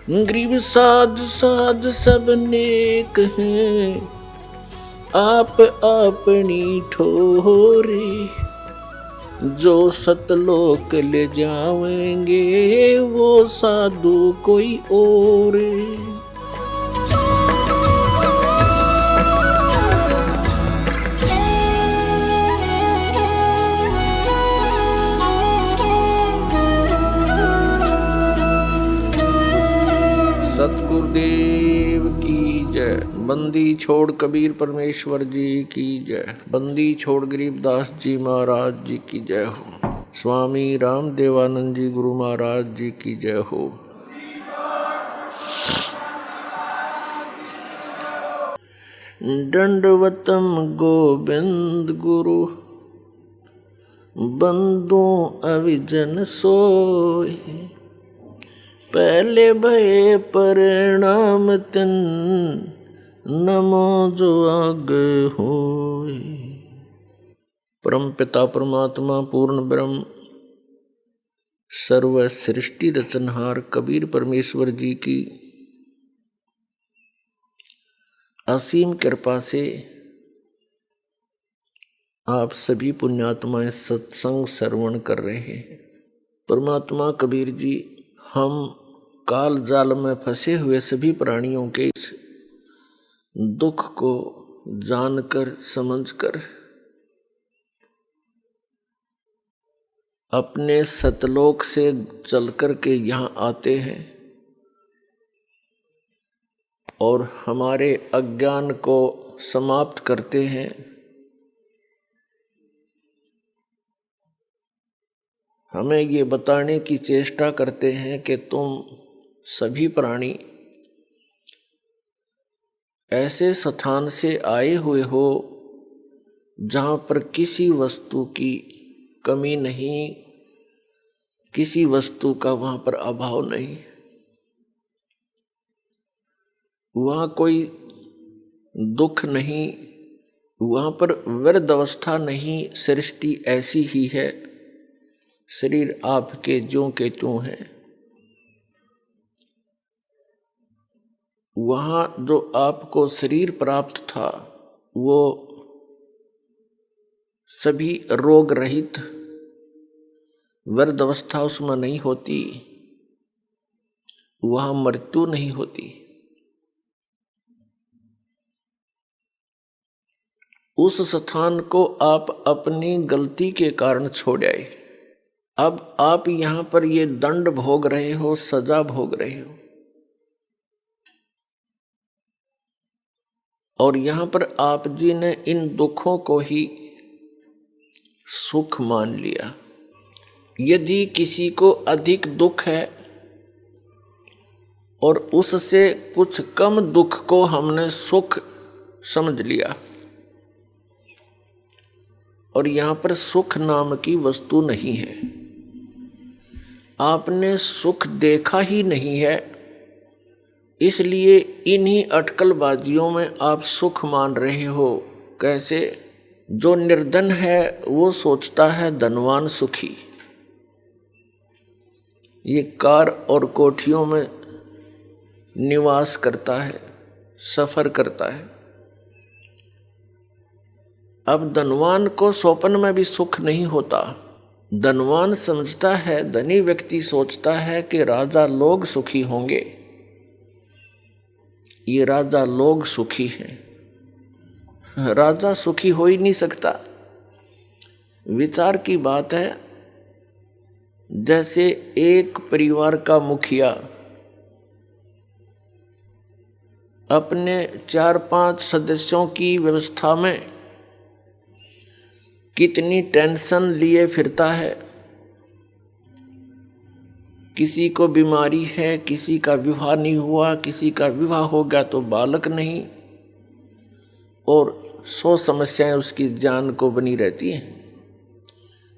गरीब साध साध सब नेक हैं, आप अपनी ठोरे। जो सतलोक ले जावेंगे वो साधु कोई और। सतगुरुदेव की जय। बंदी छोड़ कबीर परमेश्वर जी की जय। बंदी छोड़ गरीबदास जी महाराज जी की जय हो। स्वामी रामदेवानंद जी गुरु महाराज जी की जय हो। दंडवतम गोविंद गुरु, बंदो अविजन सोय। पहले भये परिणाम तिन, नमो जो आगे होय। परम पिता परमात्मा पूर्ण ब्रह्म सर्व सृष्टि रचनहार कबीर परमेश्वर जी की असीम कृपा से आप सभी पुण्यात्माएं सत्संग श्रवण कर रहे हैं। परमात्मा कबीर जी हम काल जाल में फंसे हुए सभी प्राणियों के इस दुख को जानकर समझकर अपने सतलोक से चलकर के यहाँ आते हैं और हमारे अज्ञान को समाप्त करते हैं। हमें ये बताने की चेष्टा करते हैं कि तुम सभी प्राणी ऐसे स्थान से आए हुए हो जहाँ पर किसी वस्तु की कमी नहीं, किसी वस्तु का वहाँ पर अभाव नहीं। वहाँ कोई दुख नहीं, वहाँ पर व्यर्थ अवस्था नहीं। सृष्टि ऐसी ही है, शरीर आपके ज्यों के त्यों हैं। वहाँ जो आपको शरीर प्राप्त था वो सभी रोग रहित, व्यर्थ अवस्था उसमें नहीं होती, वहाँ मृत्यु नहीं होती। उस स्थान को आप अपनी गलती के कारण छोड़ आए। अब आप यहाँ पर ये दंड भोग रहे हो, सजा भोग रहे हो, और यहाँ पर आप जी ने इन दुखों को ही सुख मान लिया। यदि किसी को अधिक दुख है और उससे कुछ कम दुख को हमने सुख समझ लिया, और यहाँ पर सुख नाम की वस्तु नहीं है, आपने सुख देखा ही नहीं है, इसलिए इन्हीं अटकलबाजियों में आप सुख मान रहे हो। कैसे? जो निर्धन है वो सोचता है धनवान सुखी। ये कार और कोठियों में निवास करता है, सफर करता है। अब धनवान को स्वप्न में भी सुख नहीं होता। धनवान समझता है, धनी व्यक्ति सोचता है कि राजा लोग सुखी होंगे। ये राजा लोग सुखी हैं, राजा सुखी हो ही नहीं सकता। विचार की बात है, जैसे एक परिवार का मुखिया अपने 4-5 सदस्यों की व्यवस्था में कितनी टेंशन लिए फिरता है। किसी को बीमारी है, किसी का विवाह नहीं हुआ, किसी का विवाह हो गया तो बालक नहीं, और 100 समस्याएं उसकी जान को बनी रहती हैं।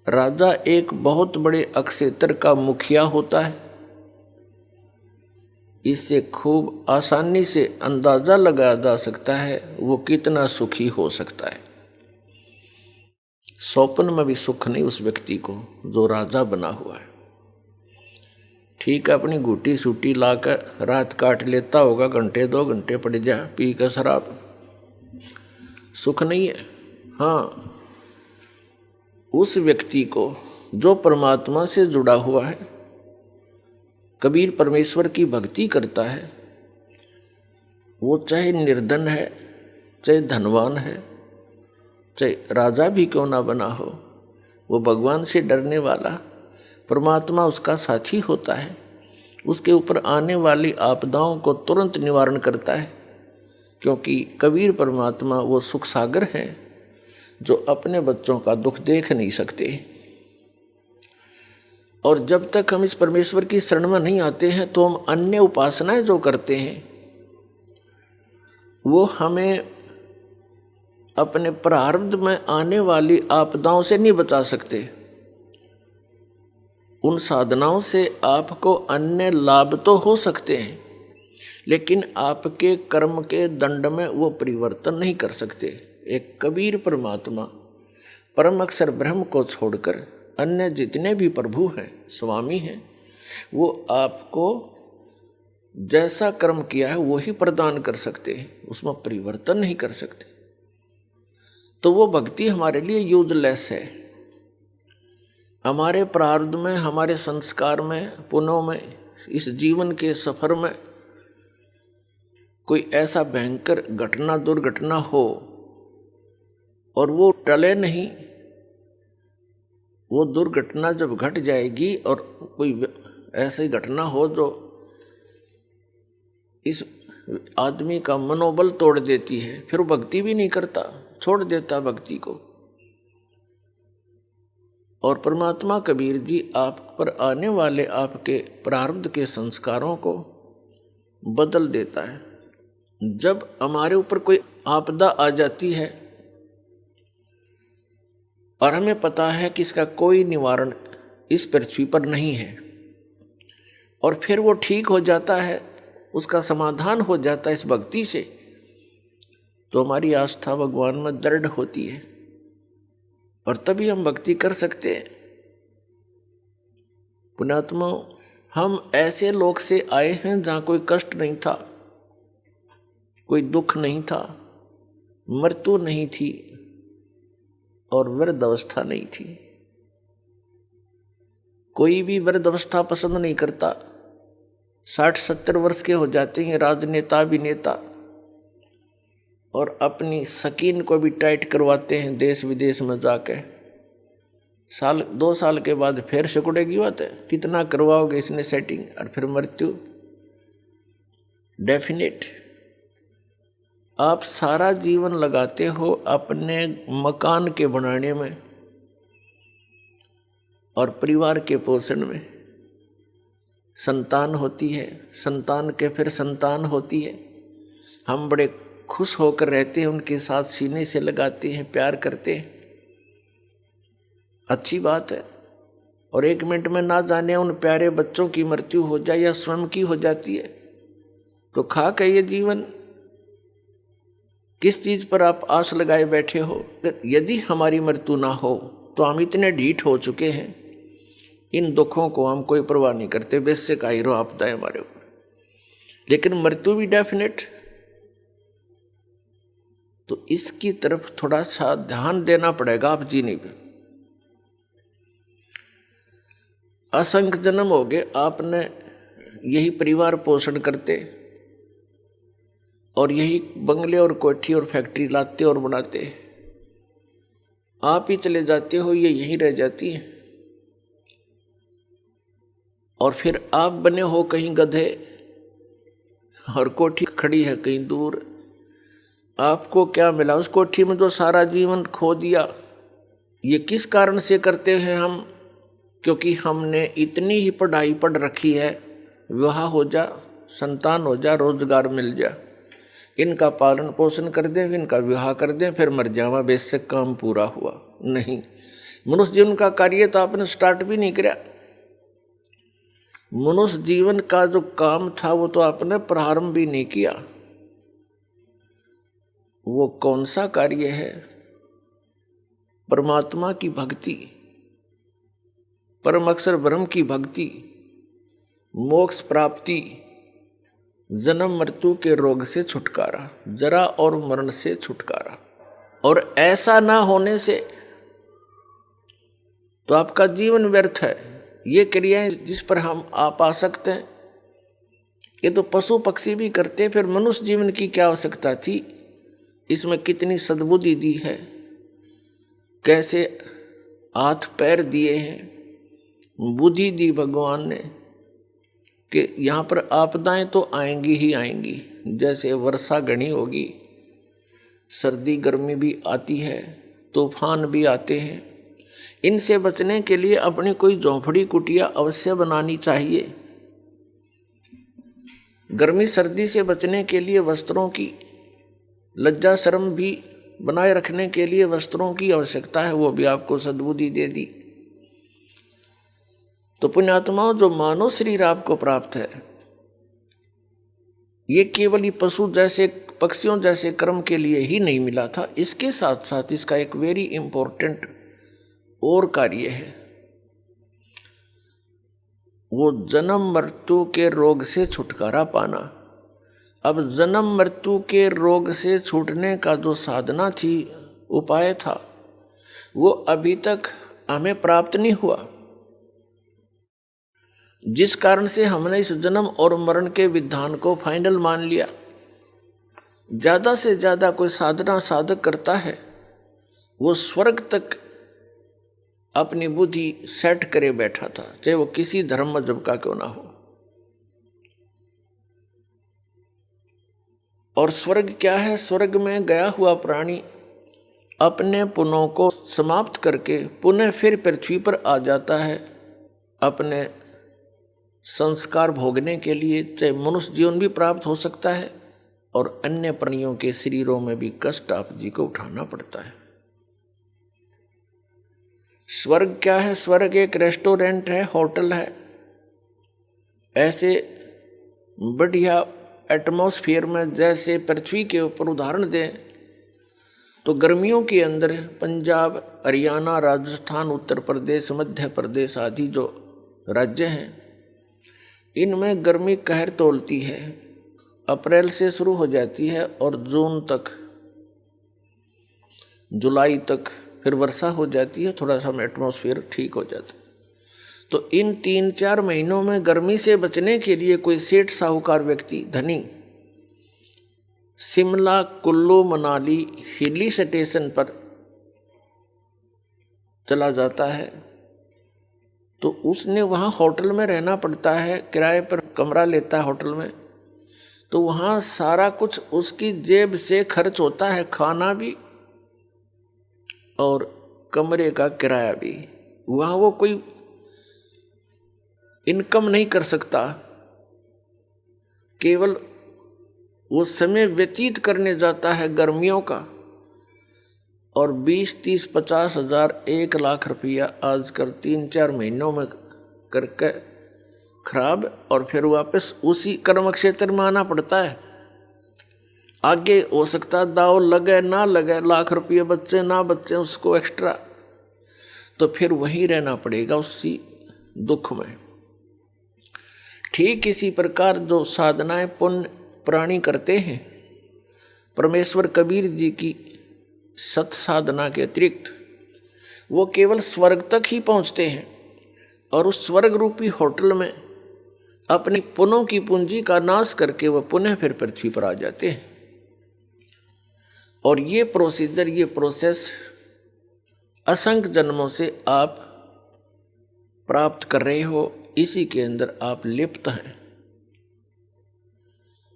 राजा एक बहुत बड़े अक्षेत्र का मुखिया होता है। इससे खूब आसानी से अंदाजा लगाया जा सकता है वो कितना सुखी हो सकता है। स्वप्न में भी सुख नहीं उस व्यक्ति को जो राजा बना हुआ है। ठीक है, अपनी घूटी सूटी लाकर रात काट लेता होगा, घंटे 2 घंटे पड़ जा पी कर शराब, सुख नहीं है। हाँ, उस व्यक्ति को जो परमात्मा से जुड़ा हुआ है, कबीर परमेश्वर की भक्ति करता है, वो चाहे निर्धन है, चाहे धनवान है, चाहे राजा भी क्यों ना बना हो, वो भगवान से डरने वाला, परमात्मा उसका साथी होता है। उसके ऊपर आने वाली आपदाओं को तुरंत निवारण करता है, क्योंकि कबीर परमात्मा वो सुख सागर हैं जो अपने बच्चों का दुख देख नहीं सकते। और जब तक हम इस परमेश्वर की शरण में नहीं आते हैं तो हम अन्य उपासनाएं जो करते हैं वो हमें अपने प्रारब्ध में आने वाली आपदाओं से नहीं बचा सकते। उन साधनाओं से आपको अन्य लाभ तो हो सकते हैं, लेकिन आपके कर्म के दंड में वो परिवर्तन नहीं कर सकते। एक कबीर परमात्मा परम अक्षर ब्रह्म को छोड़कर अन्य जितने भी प्रभु हैं, स्वामी हैं, वो आपको जैसा कर्म किया है वो ही प्रदान कर सकते हैं, उसमें परिवर्तन नहीं कर सकते। तो वो भक्ति हमारे लिए यूजलेस है। हमारे प्रारब्ध में, हमारे संस्कार में, पुण्यों में, इस जीवन के सफर में कोई ऐसा भयंकर घटना, दुर्घटना हो और वो टले नहीं, वो दुर्घटना जब घट जाएगी और कोई ऐसी घटना हो जो इस आदमी का मनोबल तोड़ देती है, फिर वो भक्ति भी नहीं करता, छोड़ देता भक्ति को। और परमात्मा कबीर जी आप पर आने वाले आपके प्रारब्ध के संस्कारों को बदल देता है। जब हमारे ऊपर कोई आपदा आ जाती है और हमें पता है कि इसका कोई निवारण इस पृथ्वी पर नहीं है, और फिर वो ठीक हो जाता है, उसका समाधान हो जाता है इस भक्ति से, तो हमारी आस्था भगवान में दृढ़ होती है और तभी हम भक्ति कर सकते हैं। पुण्यात्मा, हम ऐसे लोक से आए हैं जहाँ कोई कष्ट नहीं था, कोई दुख नहीं था, मृत्यु नहीं थी और वृद्ध अवस्था नहीं थी। कोई भी वृद्ध अवस्था पसंद नहीं करता। 60-70 वर्ष के हो जाते हैं राजनेता, अभिनेता, और अपनी सकीन को भी टाइट करवाते हैं देश विदेश में जाके। 1-2 साल के बाद फिर सिकुड़ेगी बात है, कितना करवाओगे इसने सेटिंग, और फिर मृत्यु डेफिनेट। आप सारा जीवन लगाते हो अपने मकान के बनाने में और परिवार के पोषण में। संतान होती है, संतान के फिर संतान होती है, हम बड़े खुश होकर रहते हैं, उनके साथ सीने से लगाते हैं, प्यार करते हैं, अच्छी बात है। और 1 मिनट में ना जाने उन प्यारे बच्चों की मृत्यु हो जाए या स्वयं की हो जाती है, तो खाक है ये जीवन। किस चीज पर आप आस लगाए बैठे हो? यदि हमारी मृत्यु ना हो तो हम इतने ढीठ हो चुके हैं, इन दुखों को हम कोई परवाह नहीं करते, वैसे का हीरो आपदा है हमारे ऊपर। लेकिन मृत्यु भी डेफिनेट, तो इसकी तरफ थोड़ा सा ध्यान देना पड़ेगा आप जीने पे। असंख्य जन्म हो गए आपने यही परिवार पोषण करते और यही बंगले और कोठी और फैक्ट्री लाते और बनाते, आप ही चले जाते हो, ये यहीं रह जाती है। और फिर आप बने हो कहीं गधे और कोठी खड़ी है कहीं दूर। आपको क्या मिला उस कोठी में जो सारा जीवन खो दिया? ये किस कारण से करते हैं हम? क्योंकि हमने इतनी ही पढ़ाई पढ़ रखी है, विवाह हो जा, संतान हो जा, रोजगार मिल जा, इनका पालन पोषण कर दें, इनका विवाह कर दें, फिर मर जावा, बेशक काम पूरा हुआ। नहीं, मनुष्य जीवन का कार्य तो आपने स्टार्ट भी नहीं किया। मनुष्य जीवन का जो काम था वो तो आपने प्रारंभ भी नहीं किया। वो कौन सा कार्य है? परमात्मा की भक्ति, परम अक्षर ब्रह्म की भक्ति। मोक्ष प्राप्ति, जन्म मृत्यु के रोग से छुटकारा, जरा और मरण से छुटकारा। और ऐसा ना होने से तो आपका जीवन व्यर्थ है। ये क्रियाएं जिस पर हम आप आ सकते हैं, ये तो पशु पक्षी भी करते, फिर मनुष्य जीवन की क्या आवश्यकता थी। इसमें कितनी सद्बुद्धि दी है, कैसे हाथ पैर दिए हैं, बुद्धि दी भगवान ने कि यहाँ पर आपदाएं तो आएंगी ही आएंगी। जैसे वर्षा घनी होगी, सर्दी गर्मी भी आती है, तूफान भी आते हैं। इनसे बचने के लिए अपनी कोई झोंपड़ी कुटिया अवश्य बनानी चाहिए। गर्मी सर्दी से बचने के लिए वस्त्रों की, लज्जा शर्म भी बनाए रखने के लिए वस्त्रों की आवश्यकता है, वो भी आपको सद्बुद्धि दे दी। तो पुण्यात्माओं, जो मानव शरीर आपको प्राप्त है, ये केवल ही पशु जैसे पक्षियों जैसे कर्म के लिए ही नहीं मिला था। इसके साथ साथ इसका एक वेरी इंपॉर्टेंट और कार्य है, वो जन्म मृत्यु के रोग से छुटकारा पाना। अब जन्म मृत्यु के रोग से छूटने का जो साधना थी, उपाय था, वो अभी तक हमें प्राप्त नहीं हुआ, जिस कारण से हमने इस जन्म और मरण के विधान को फाइनल मान लिया। ज्यादा से ज्यादा कोई साधना साधक करता है, वो स्वर्ग तक अपनी बुद्धि सेट करे बैठा था, चाहे वो किसी धर्म मजहब का क्यों ना हो। और स्वर्ग क्या है? स्वर्ग में गया हुआ प्राणी अपने पुण्यों को समाप्त करके पुनः फिर पृथ्वी पर आ जाता है अपने संस्कार भोगने के लिए। चाहे मनुष्य जीवन भी प्राप्त हो सकता है और अन्य प्राणियों के शरीरों में भी कष्ट आप जी को उठाना पड़ता है। स्वर्ग क्या है? स्वर्ग एक रेस्टोरेंट है, होटल है। ऐसे बढ़िया एटमॉस्फेयर में जैसे पृथ्वी के ऊपर उदाहरण दें तो गर्मियों के अंदर पंजाब, हरियाणा, राजस्थान, उत्तर प्रदेश, मध्य प्रदेश आदि जो राज्य हैं, इनमें गर्मी कहर तोलती है। अप्रैल से शुरू हो जाती है और जून तक, जुलाई तक फिर वर्षा हो जाती है, थोड़ा सा एटमॉस्फेयर ठीक हो जाता है। तो इन 3-4 महीनों में गर्मी से बचने के लिए कोई सेठ साहूकार व्यक्ति, धनी, शिमला, कुल्लू, मनाली, हिली स्टेशन पर चला जाता है, तो उसने वहाँ होटल में रहना पड़ता है, किराए पर कमरा लेता है होटल में। तो वहाँ सारा कुछ उसकी जेब से खर्च होता है, खाना भी और कमरे का किराया भी। वहाँ वो कोई इनकम नहीं कर सकता, केवल वो समय व्यतीत करने जाता है गर्मियों का। और 20, 30, 50 हजार, 1 लाख रुपया आजकल 3-4 महीनों में करके खराब, और फिर वापस उसी कर्म क्षेत्र में आना पड़ता है। आगे हो सकता दाव लगे ना लगे, लाख रुपये बच्चे ना बच्चे उसको एक्स्ट्रा, तो फिर वहीं रहना पड़ेगा उसी दुख में। ठीक इसी प्रकार जो साधनाएं पुण्य प्राणी करते हैं, परमेश्वर कबीर जी की सत साधना के अतिरिक्त वो केवल स्वर्ग तक ही पहुंचते हैं और उस स्वर्ग रूपी होटल में अपनी पुण्यों की पूंजी का नाश करके वह पुनः फिर पृथ्वी पर आ जाते हैं। और ये प्रोसीजर, ये प्रोसेस असंख्य जन्मों से आप प्राप्त कर रहे हो, इसी के अंदर आप लिप्त हैं।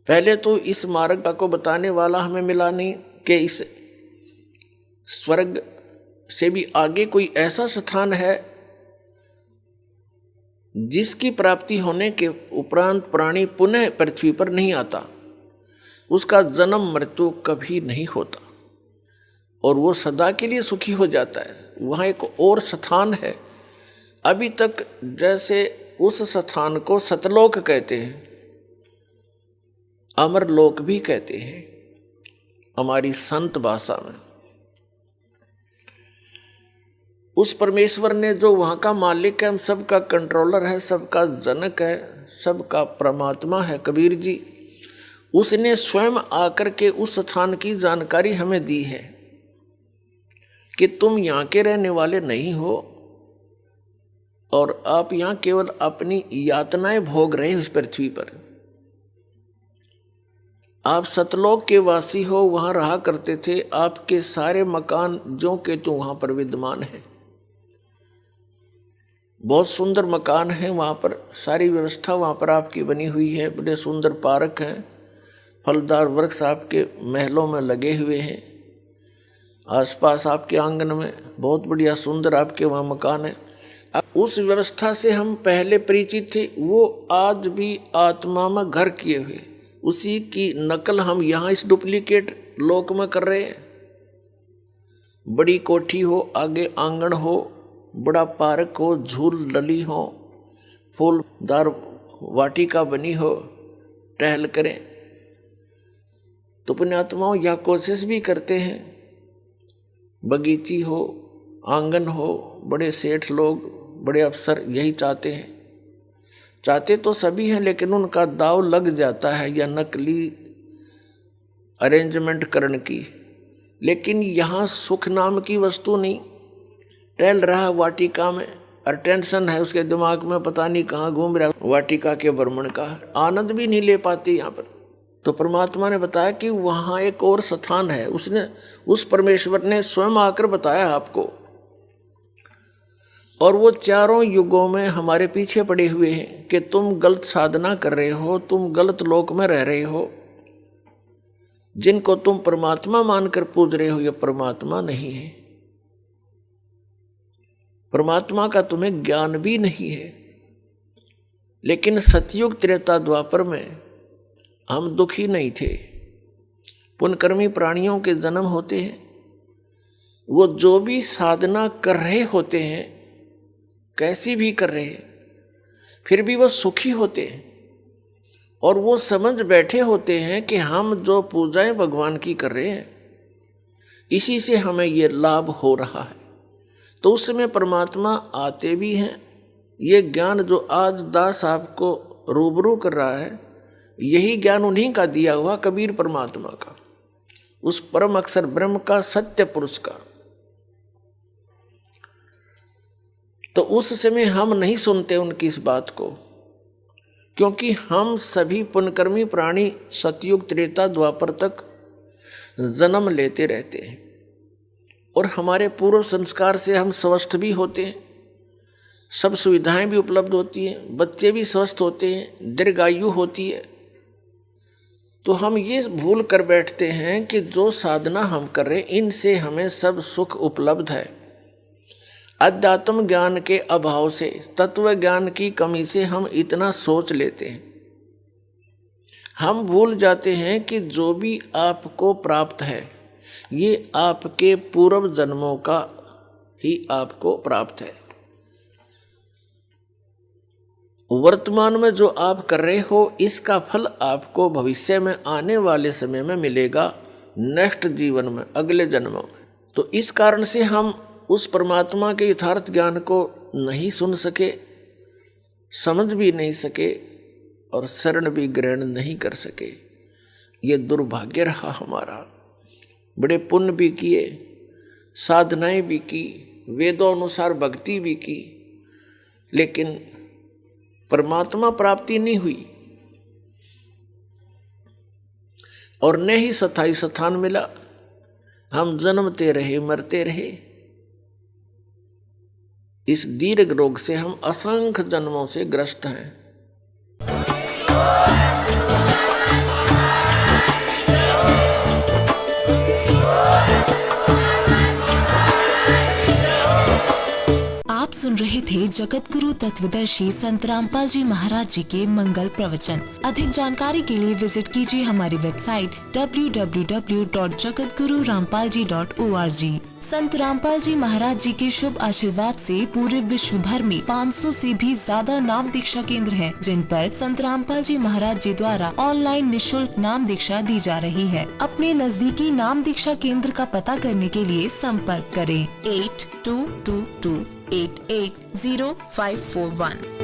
पहले तो इस मार्ग को बताने वाला हमें मिला नहीं कि इस स्वर्ग से भी आगे कोई ऐसा स्थान है जिसकी प्राप्ति होने के उपरांत प्राणी पुनः पृथ्वी पर नहीं आता, उसका जन्म मृत्यु कभी नहीं होता और वो सदा के लिए सुखी हो जाता है। वहाँ एक और स्थान है अभी तक, जैसे उस स्थान को सतलोक कहते हैं, अमरलोक भी कहते हैं हमारी संत भाषा में। उस परमेश्वर ने जो वहाँ का मालिक है, हम सबका कंट्रोलर है, सबका जनक है, सबका परमात्मा है कबीर जी, उसने स्वयं आकर के उस स्थान की जानकारी हमें दी है कि तुम यहाँ के रहने वाले नहीं हो और आप यहाँ केवल अपनी यातनाएं भोग रहे हो इस पृथ्वी पर। आप सतलोक के वासी हो, वहाँ रहा करते थे, आपके सारे मकान जो के तो वहाँ पर विद्यमान है, बहुत सुंदर मकान है वहाँ पर, सारी व्यवस्था वहाँ पर आपकी बनी हुई है, बड़े सुंदर पार्क हैं, फलदार वृक्ष आपके महलों में लगे हुए हैं, आसपास आपके आंगन में बहुत बढ़िया सुंदर आपके वहाँ मकान है। उस व्यवस्था से हम पहले परिचित थे, वो आज भी आत्मा में घर किए हुए, उसी की नकल हम यहाँ इस डुप्लीकेट लोक में कर रहे हैं। बड़ी कोठी हो, आगे आंगन हो, बड़ा पार्क हो, झूल लली हो, फूलदार वाटिका बनी हो, टहल करें। तो पुण्यात्माओं यह कोशिश भी करते हैं, बगीची हो, आंगन हो, बड़े सेठ लोग, बड़े अफसर यही चाहते हैं। चाहते तो सभी हैं, लेकिन उनका दाव लग जाता है या नकली अरेंजमेंट करने की। लेकिन यहाँ सुख नाम की वस्तु नहीं, टहल रहा वाटिका में और टेंशन है उसके दिमाग में, पता नहीं कहाँ घूम रहा, वाटिका के भ्रमण का आनंद भी नहीं ले पाती यहाँ पर। तो परमात्मा ने बताया कि वहाँ एक और स्थान है, उसने उस परमेश्वर ने स्वयं आकर बताया आपको, और वो चारों युगों में हमारे पीछे पड़े हुए हैं कि तुम गलत साधना कर रहे हो, तुम गलत लोक में रह रहे हो, जिनको तुम परमात्मा मानकर पूज रहे हो ये परमात्मा नहीं है, परमात्मा का तुम्हें ज्ञान भी नहीं है। लेकिन सतयुग त्रेता द्वापर में हम दुखी नहीं थे। पुण्यकर्मी प्राणियों के जन्म होते हैं, वो जो भी साधना कर रहे होते हैं, कैसी भी कर रहे हैं, फिर भी वो सुखी होते हैं और वो समझ बैठे होते हैं कि हम जो पूजाएं भगवान की कर रहे हैं इसी से हमें ये लाभ हो रहा है। तो उस समय परमात्मा आते भी हैं। ये ज्ञान जो आज दास आपको रूबरू कर रहा है, यही ज्ञान उन्हीं का दिया हुआ, कबीर परमात्मा का, उस परम अक्षर ब्रह्म का, सत्य पुरुष का। तो उस समय हम नहीं सुनते उनकी इस बात को, क्योंकि हम सभी पुण्यकर्मी प्राणी सतयुग त्रेता द्वापर तक जन्म लेते रहते हैं और हमारे पूर्व संस्कार से हम स्वस्थ भी होते हैं, सब सुविधाएं भी उपलब्ध होती हैं, बच्चे भी स्वस्थ होते हैं, दीर्घायु होती है। तो हम ये भूल कर बैठते हैं कि जो साधना हम कर रहे हैं इनसे हमें सब सुख उपलब्ध है। अध्यात्म ज्ञान के अभाव से, तत्व ज्ञान की कमी से हम इतना सोच लेते हैं। हम भूल जाते हैं कि जो भी आपको प्राप्त है ये आपके पूर्व जन्मों का ही आपको प्राप्त है। वर्तमान में जो आप कर रहे हो इसका फल आपको भविष्य में आने वाले समय में मिलेगा, नेक्स्ट जीवन में, अगले जन्मों में। तो इस कारण से हम उस परमात्मा के यथार्थ ज्ञान को नहीं सुन सके, समझ भी नहीं सके और शरण भी ग्रहण नहीं कर सके। ये दुर्भाग्य रहा हमारा। बड़े पुण्य भी किए, साधनाएं भी की, वेदों अनुसार भक्ति भी की, लेकिन परमात्मा प्राप्ति नहीं हुई और न ही स्थायी स्थान मिला। हम जन्मते रहे, मरते रहे। इस दीर्घ रोग से हम असंख्य जन्मों से ग्रस्त हैं। आप सुन रहे थे जगत गुरु तत्वदर्शी संत रामपाल जी महाराज जी के मंगल प्रवचन। अधिक जानकारी के लिए विजिट कीजिए हमारी वेबसाइट www.jagatgururampalji.org। संत रामपाल जी महाराज जी के शुभ आशीर्वाद से पूरे विश्व भर में 500 से भी ज्यादा नाम दीक्षा केंद्र हैं, जिन पर संत रामपाल जी महाराज जी द्वारा ऑनलाइन निशुल्क नाम दीक्षा दी जा रही है। अपने नजदीकी नाम दीक्षा केंद्र का पता करने के लिए संपर्क करें 222880541।